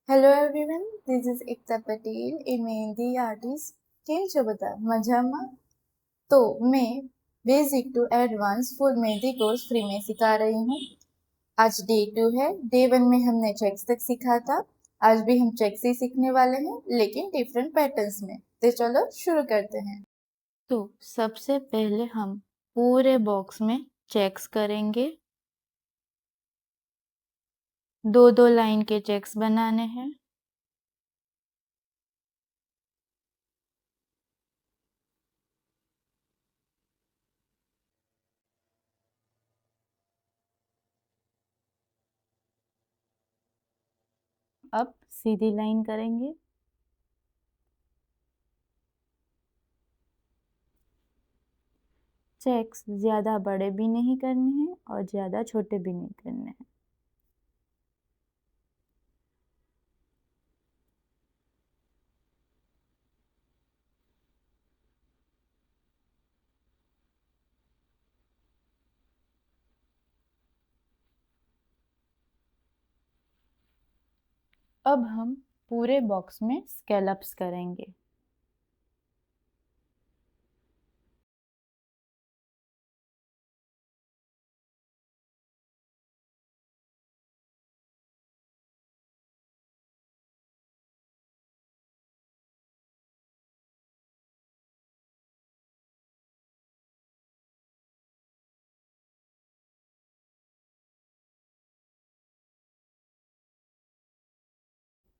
Hello everyone, this is Ekta Patel a mehndi artist. કેમ છો બધા? मजामा? तो मैं basic to advance full mehndi course free में सिखा रही हूँ. आज डे 2 है. डे 1 में हमने चेक्स तक सीखा था. आज भी हम चेक्स ही सीखने वाले हैं, लेकिन डिफरेंट पैटर्न्स में. तो चलो शुरू करते हैं. तो सबसे पहले हम पूरे बॉक्स में चेक्स करेंगे. दो दो लाइन के चेक्स बनाने हैं. अब सीधी लाइन करेंगे. चेक्स ज़्यादा बड़े भी नहीं करने हैं और ज़्यादा छोटे भी नहीं करने हैं. अब हम पूरे बॉक्स में स्कैलप्स करेंगे.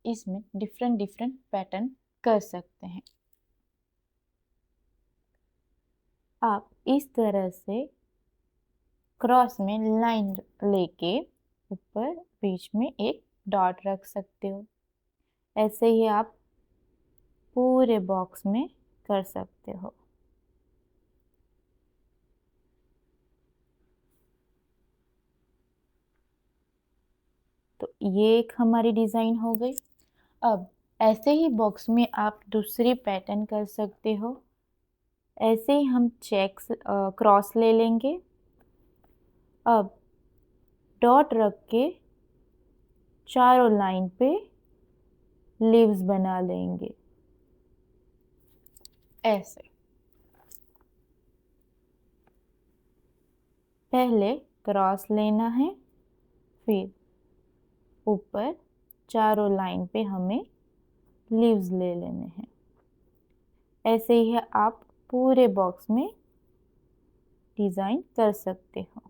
इसमें डिफरेंट डिफरेंट पैटर्न कर सकते हैं. आप इस तरह से क्रॉस में लाइन लेके ऊपर बीच में एक डॉट रख सकते हो. ऐसे ही आप पूरे बॉक्स में कर सकते हो. तो ये एक हमारी डिज़ाइन हो गई. अब ऐसे ही बॉक्स में आप दूसरी पैटर्न कर सकते हो. ऐसे ही हम चेक्स क्रॉस ले लेंगे. अब डॉट रख के चारों लाइन पे लीव्स बना लेंगे ऐसे. पहले क्रॉस लेना है, फिर ऊपर चारों लाइन पे हमें लीव्स ले लेने हैं. ऐसे ही आप पूरे बॉक्स में डिज़ाइन कर सकते हो.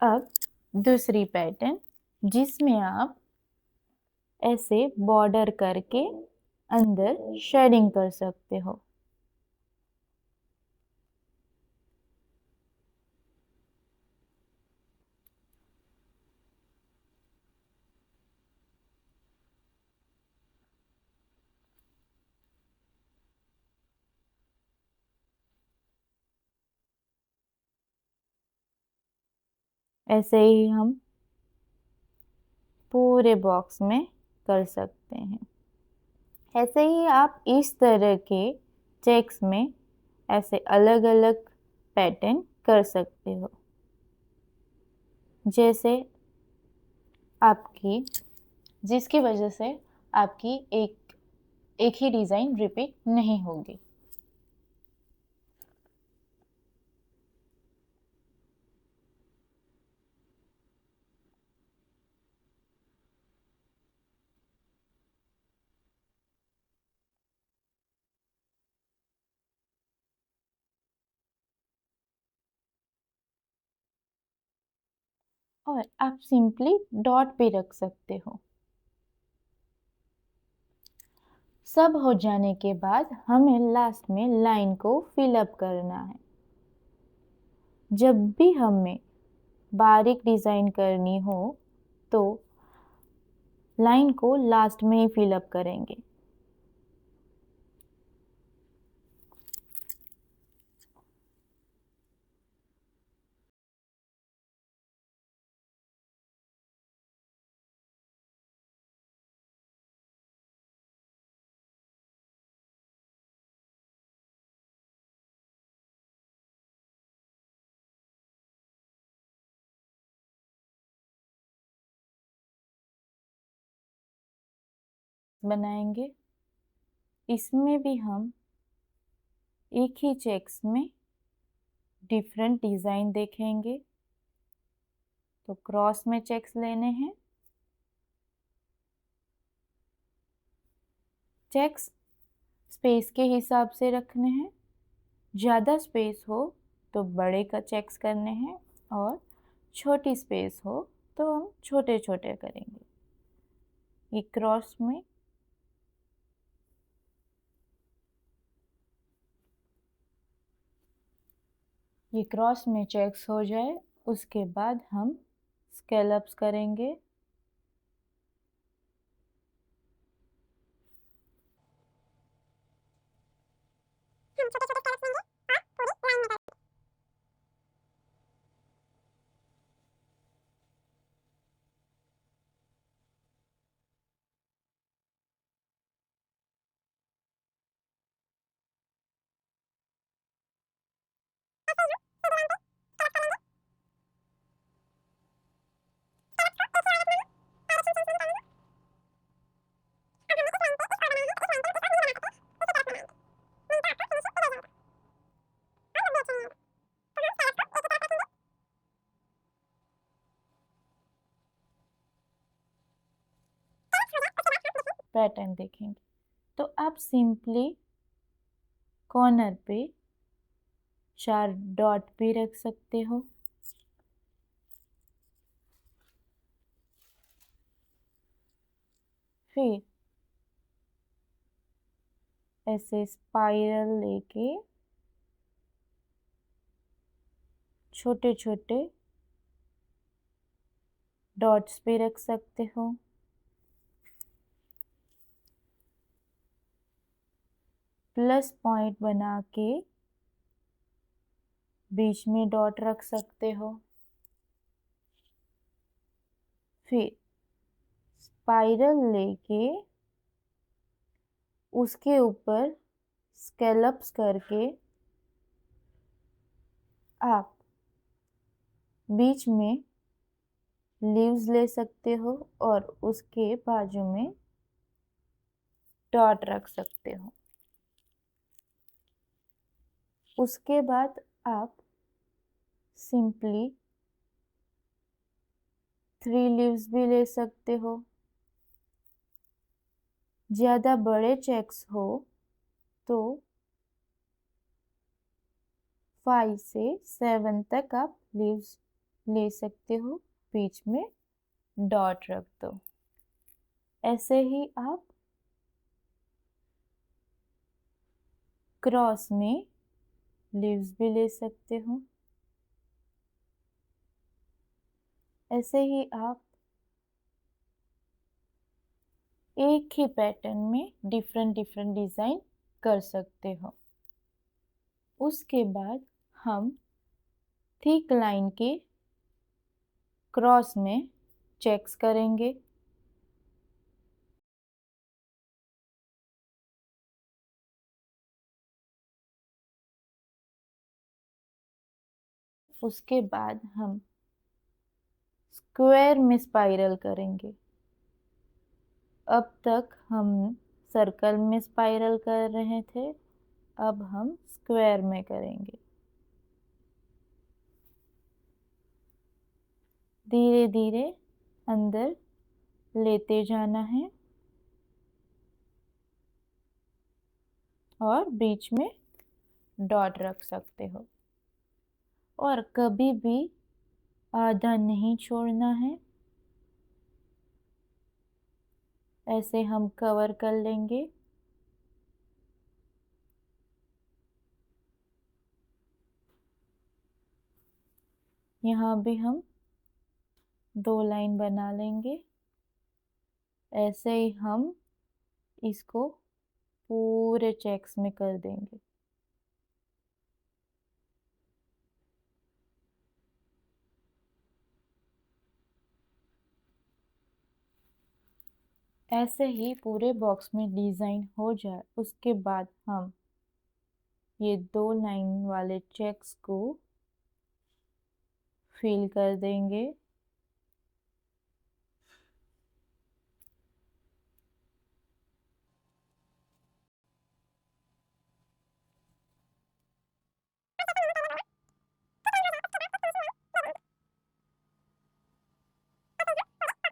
अब दूसरी पैटर्न, जिसमें आप ऐसे बॉर्डर करके अंदर शेडिंग कर सकते हो. ऐसे ही हम पूरे बॉक्स में कर सकते हैं. ऐसे ही आप इस तरह के चेक्स में ऐसे अलग अलग पैटर्न कर सकते हो, जैसे आपकी, जिसकी वजह से आपकी एक ही डिज़ाइन रिपीट नहीं होगी. और आप सिंपली डॉट भी रख सकते हो. सब हो जाने के बाद हमें लास्ट में लाइन को फिल अप करना है. जब भी हमें बारीक डिज़ाइन करनी हो तो लाइन को लास्ट में ही फिल अप करेंगे. बनाएंगे। इसमें भी हम एक ही चेक्स में डिफरेंट डिज़ाइन देखेंगे। तो क्रॉस में चेक्स लेने हैं। चेक्स स्पेस के हिसाब से रखने हैं। ज़्यादा स्पेस हो तो बड़े का चेक्स करने हैं और छोटी स्पेस हो तो हम छोटे छोटे करेंगे। ये क्रॉस में चेक्स हो जाए उसके बाद हम स्कैलप्स करेंगे। पैटर्न देखेंगे तो आप सिंपली कॉर्नर पे 4 डॉट भी रख सकते हो। फिर ऐसे स्पाइरल लेके छोटे छोटे डॉट्स भी रख सकते हो। प्लस पॉइंट बना के बीच में डॉट रख सकते हो। फिर स्पाइरल लेके उसके ऊपर स्कैलप्स करके आप बीच में लीव्स ले सकते हो और उसके बाजू में डॉट रख सकते हो। उसके बाद आप सिंपली 3 लीव्स भी ले सकते हो। ज़्यादा बड़े चेक्स हो तो 5 से 7 तक आप लीव्स ले सकते हो। बीच में डॉट रख दो। ऐसे ही आप क्रॉस में लीव्स भी ले सकते हो। ऐसे ही आप एक ही पैटर्न में डिफरेंट डिफरेंट डिज़ाइन कर सकते हो। उसके बाद हम थिक लाइन के क्रॉस में चेक्स करेंगे। उसके बाद हम स्क्वायर में स्पाइरल करेंगे। अब तक हम सर्कल में स्पाइरल कर रहे थे, अब हम स्क्वायर में करेंगे। धीरे धीरे अंदर लेते जाना है और बीच में डॉट रख सकते हो और कभी भी आधा नहीं छोड़ना है। ऐसे हम कवर कर लेंगे। यहाँ भी हम 2 लाइन बना लेंगे। ऐसे ही हम इसको पूरे चेक्स में कर देंगे। ऐसे ही पूरे बॉक्स में डिज़ाइन हो जाए उसके बाद हम ये 2 लाइन वाले चेक्स को फिल कर देंगे।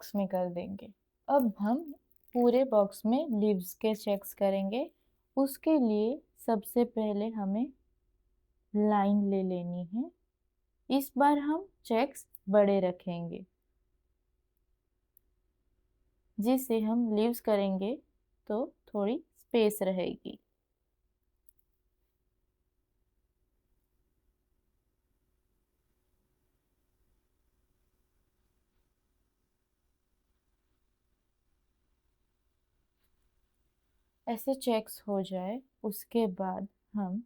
बॉक्स में कर देंगे। अब हम पूरे बॉक्स में लीव्स के चेक्स करेंगे। उसके लिए सबसे पहले हमें लाइन ले लेनी है। इस बार हम चेक्स बड़े रखेंगे, जिससे हम लीव्स करेंगे तो थोड़ी स्पेस रहेगी। ऐसे चेक्स हो जाए उसके बाद हम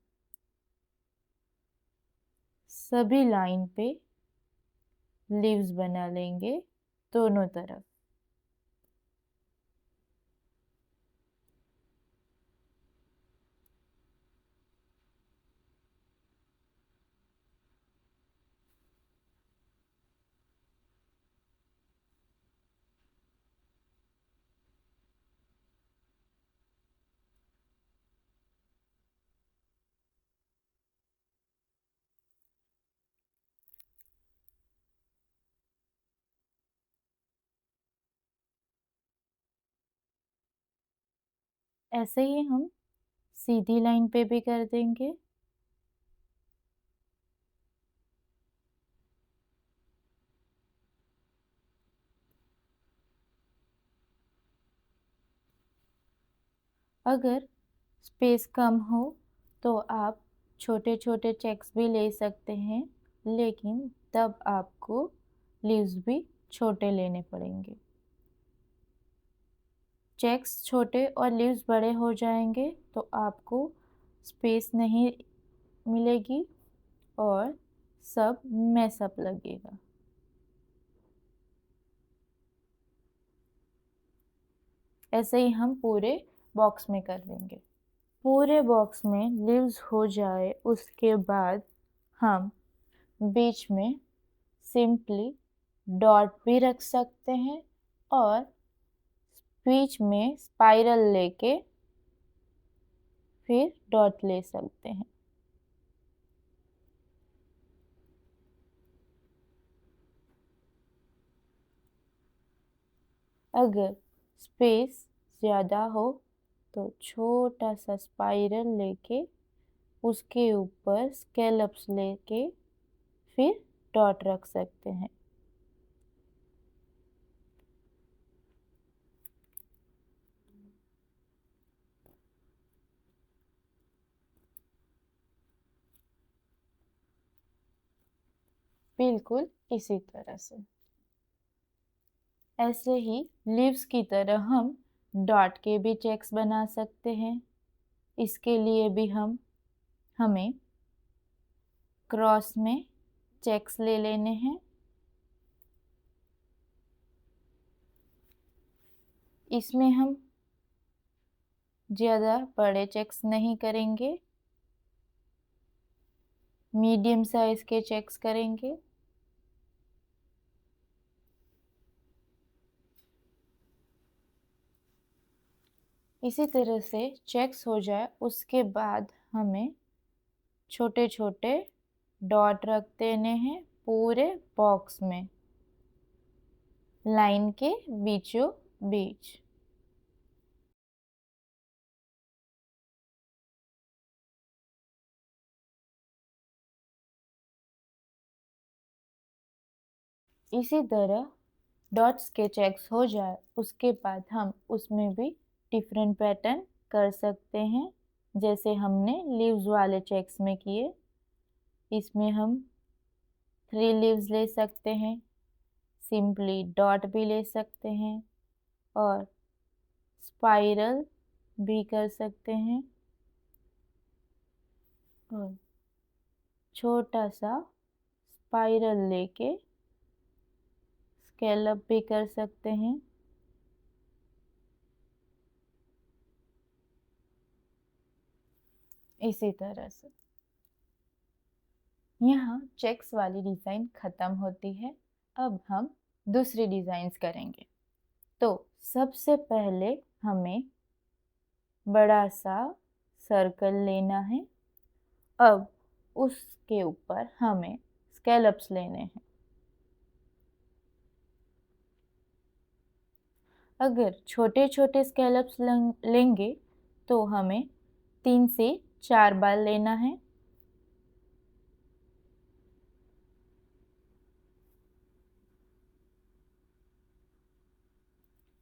सभी लाइन पे लीव्स बना लेंगे दोनों तरफ। ऐसे ही हम सीधी लाइन पे भी कर देंगे। अगर स्पेस कम हो तो आप छोटे छोटे चेक्स भी ले सकते हैं, लेकिन तब आपको लीव्स भी छोटे लेने पड़ेंगे। चेक्स छोटे और लीव्स बड़े हो जाएंगे तो आपको स्पेस नहीं मिलेगी और सब मैसअप लगेगा। ऐसे ही हम पूरे बॉक्स में कर देंगे। पूरे बॉक्स में लीव्स हो जाए उसके बाद हम बीच में सिंपली डॉट भी रख सकते हैं और बीच में स्पाइरल लेके फिर डॉट ले सकते हैं। अगर स्पेस ज़्यादा हो तो छोटा सा स्पाइरल लेके उसके ऊपर स्कैलप्स लेके फिर डॉट रख सकते हैं। बिल्कुल इसी तरह से। ऐसे ही लीव्स की तरह हम डॉट के भी चेक्स बना सकते हैं। इसके लिए भी हमें क्रॉस में चेक्स ले लेने हैं। इसमें हम ज़्यादा बड़े चेक्स नहीं करेंगे, मीडियम साइज के चेक्स करेंगे। इसी तरह से चेक्स हो जाए उसके बाद हमें छोटे छोटे डॉट रख देने हैं पूरे बॉक्स में, लाइन के बीचों बीच। इसी तरह डॉट्स के चेक्स हो जाए उसके बाद हम उसमें भी डिफरेंट पैटर्न कर सकते हैं, जैसे हमने लीव्स वाले चेक्स में किए। इसमें हम 3 लीव्स ले सकते हैं, सिंपली डॉट भी ले सकते हैं और स्पाइरल भी कर सकते हैं और छोटा सा स्पाइरल लेके स्केलअप भी कर सकते हैं। इसी तरह से यहाँ चेक्स वाली डिज़ाइन ख़त्म होती है। अब हम दूसरी डिज़ाइंस करेंगे। तो सबसे पहले हमें बड़ा सा सर्कल लेना है। अब उसके ऊपर हमें स्कैलप्स लेने हैं। अगर छोटे छोटे स्कैलप्स लेंगे तो हमें 3 से 4 बार लेना है।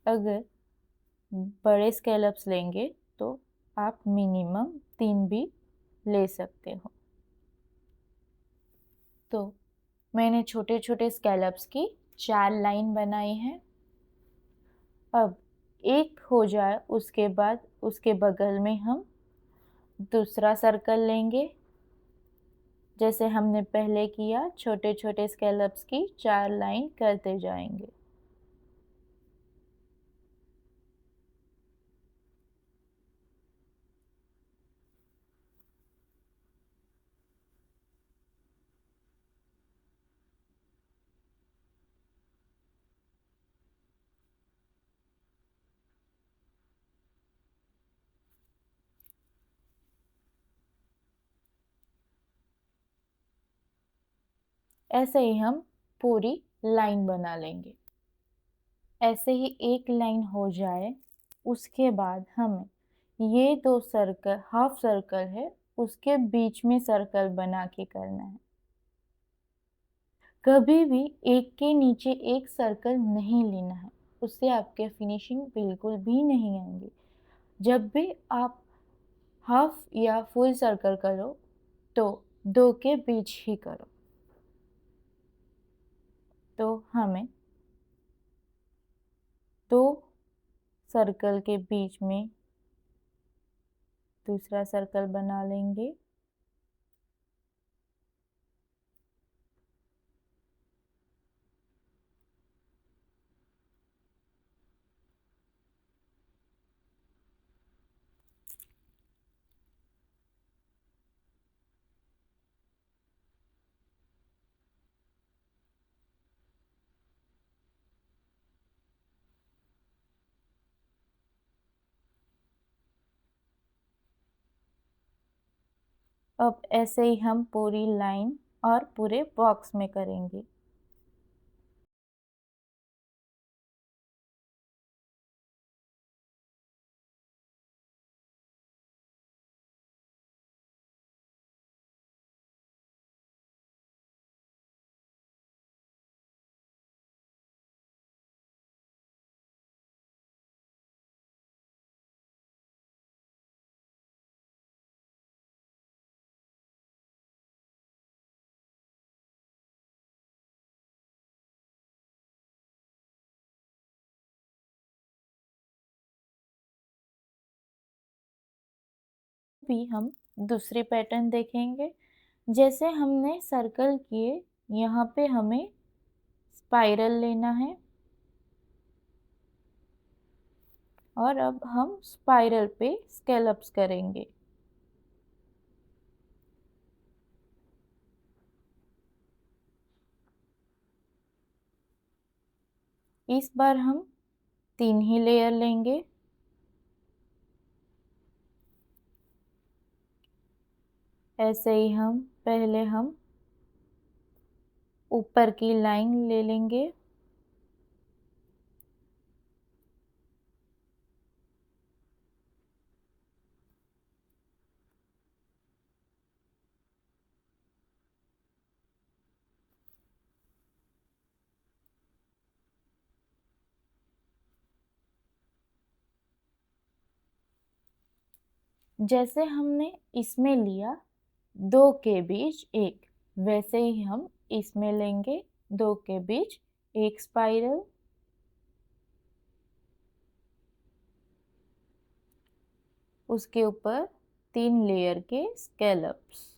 अगर बड़े स्कैलप्स लेंगे तो आप मिनिमम 3 भी ले सकते हो। तो मैंने छोटे छोटे स्कैलप्स की 4 लाइन बनाई है। अब एक हो जाए उसके बाद उसके बगल में हम दूसरा सर्कल लेंगे, जैसे हमने पहले किया। छोटे छोटे स्कैलप्स की 4 लाइन करते जाएंगे। ऐसे ही हम पूरी लाइन बना लेंगे। ऐसे ही एक लाइन हो जाए उसके बाद हमें ये 2 सर्कल, हाफ सर्कल है, उसके बीच में सर्कल बना के करना है। कभी भी एक के नीचे एक सर्कल नहीं लेना है, उससे आपके फिनिशिंग बिल्कुल भी नहीं आएंगे। जब भी आप हाफ या फुल सर्कल करो तो 2 के बीच ही करो। तो हमें 2 सर्कल के बीच में दूसरा सर्कल बना लेंगे। अब ऐसे ही हम पूरी लाइन और पूरे बॉक्स में करेंगे। भी हम दूसरी पैटर्न देखेंगे। जैसे हमने सर्कल किए, यहाँ पे हमें स्पाइरल लेना है और अब हम स्पाइरल पे स्कैलप्स करेंगे। इस बार हम 3 ही लेयर लेंगे। ऐसे ही पहले हम ऊपर की लाइन ले लेंगे। जैसे हमने इसमें लिया 2 के बीच एक, वैसे ही हम इसमें लेंगे 2 के बीच एक स्पाइरल। उसके ऊपर 3 लेयर के स्कैलप्स।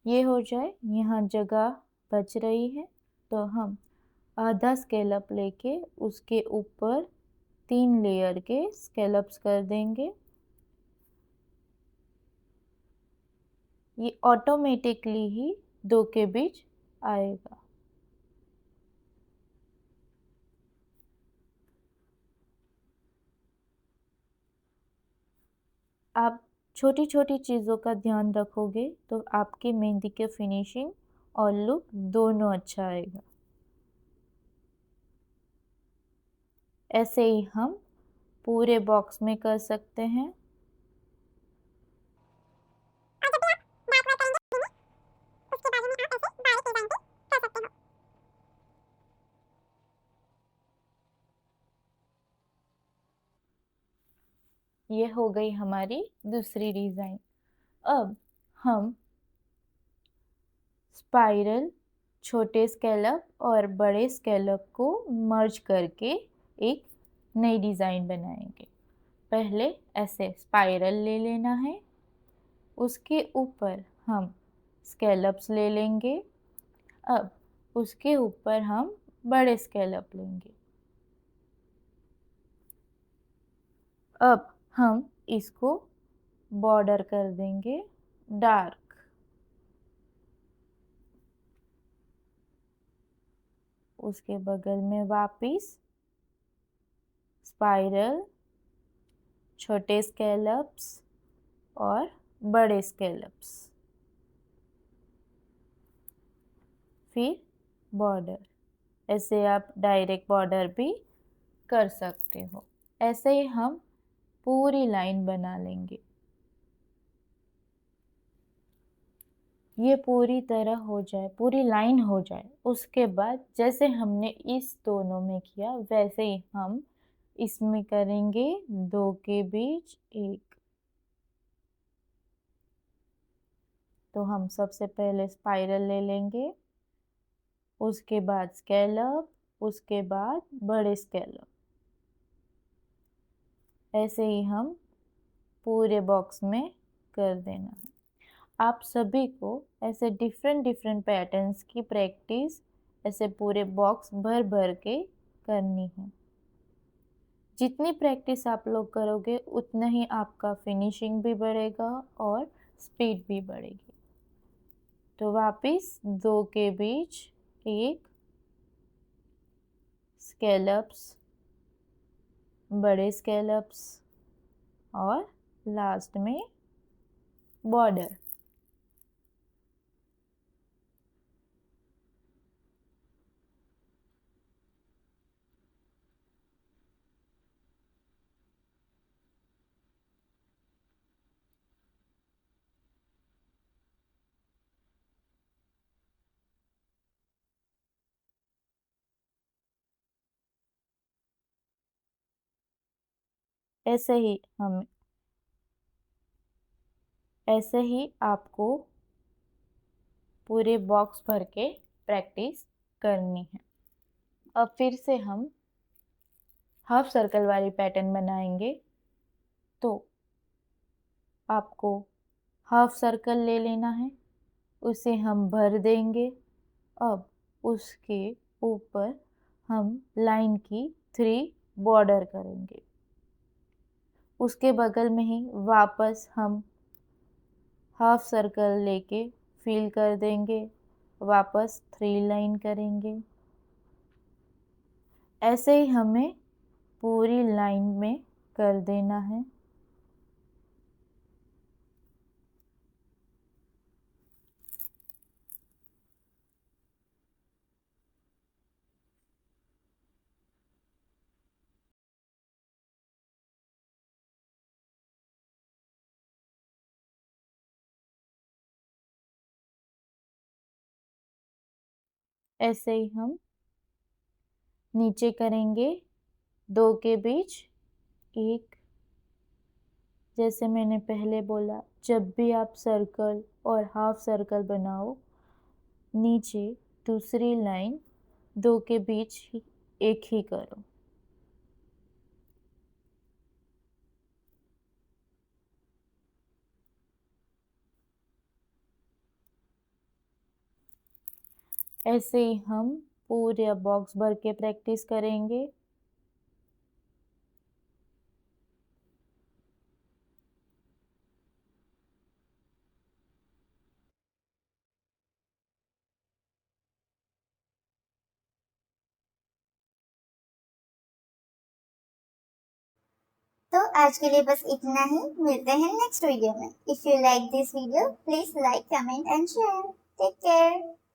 ये हो जाए, यहाँ जगह बच रही है तो हम आधा स्केलअप लेके उसके ऊपर 3 लेयर के स्केलअप्स कर देंगे। ये ऑटोमेटिकली ही 2 के बीच आएगा। आप छोटी छोटी चीज़ों का ध्यान रखोगे तो आपकी मेहंदी के फिनिशिंग और लुक दोनों अच्छा आएगा। ऐसे ही हम पूरे बॉक्स में कर सकते हैं। ये हो गई हमारी दूसरी डिज़ाइन। अब हम स्पाइरल, छोटे स्कैलप और बड़े स्कैलप को मर्ज करके एक नई डिज़ाइन बनाएंगे। पहले ऐसे स्पाइरल ले लेना है, उसके ऊपर हम स्कैलप्स ले लेंगे। अब उसके ऊपर हम बड़े स्कैलप लेंगे। अब हम इसको बॉर्डर कर देंगे डार्क। उसके बगल में वापिस स्पाइरल, छोटे स्कैलप्स और बड़े स्कैलप्स, फिर बॉर्डर। ऐसे आप डायरेक्ट बॉर्डर भी कर सकते हो। ऐसे ही हम पूरी लाइन बना लेंगे। ये पूरी तरह हो जाए, पूरी लाइन हो जाए, उसके बाद जैसे हमने इस दोनों में किया वैसे ही हम इसमें करेंगे दो के बीच एक। तो हम सबसे पहले स्पाइरल ले लेंगे, उसके बाद स्कैलप, उसके बाद बड़े स्कैलप। ऐसे ही हम पूरे बॉक्स में कर देना है। आप सभी को ऐसे डिफरेंट डिफरेंट पैटर्न्स की प्रैक्टिस ऐसे पूरे बॉक्स भर भर के करनी है। जितनी प्रैक्टिस आप लोग करोगे उतना ही आपका फिनिशिंग भी बढ़ेगा और स्पीड भी बढ़ेगी। तो वापिस दो के बीच एक, स्कैलप्स, बड़े स्कैलप्स और लास्ट में बॉर्डर। ऐसे ही आपको पूरे बॉक्स भर के प्रैक्टिस करनी है। अब फिर से हम हाफ सर्कल वाली पैटर्न बनाएंगे। तो आपको हाफ सर्कल ले लेना है, उसे हम भर देंगे। अब उसके ऊपर हम लाइन की 3 बॉर्डर करेंगे। उसके बगल में ही वापस हम हाफ सर्कल लेके फिल कर देंगे, वापस 3 लाइन करेंगे। ऐसे ही हमें पूरी लाइन में कर देना है। ऐसे ही हम नीचे करेंगे दो के बीच एक। जैसे मैंने पहले बोला, जब भी आप सर्कल और हाफ सर्कल बनाओ, नीचे दूसरी लाइन दो के बीच ही एक ही करो। ऐसे ही हम पूरे बॉक्स भर के प्रैक्टिस करेंगे। तो आज के लिए बस इतना ही, मिलते हैं नेक्स्ट वीडियो में। If you like this video please like, comment and share. Take care.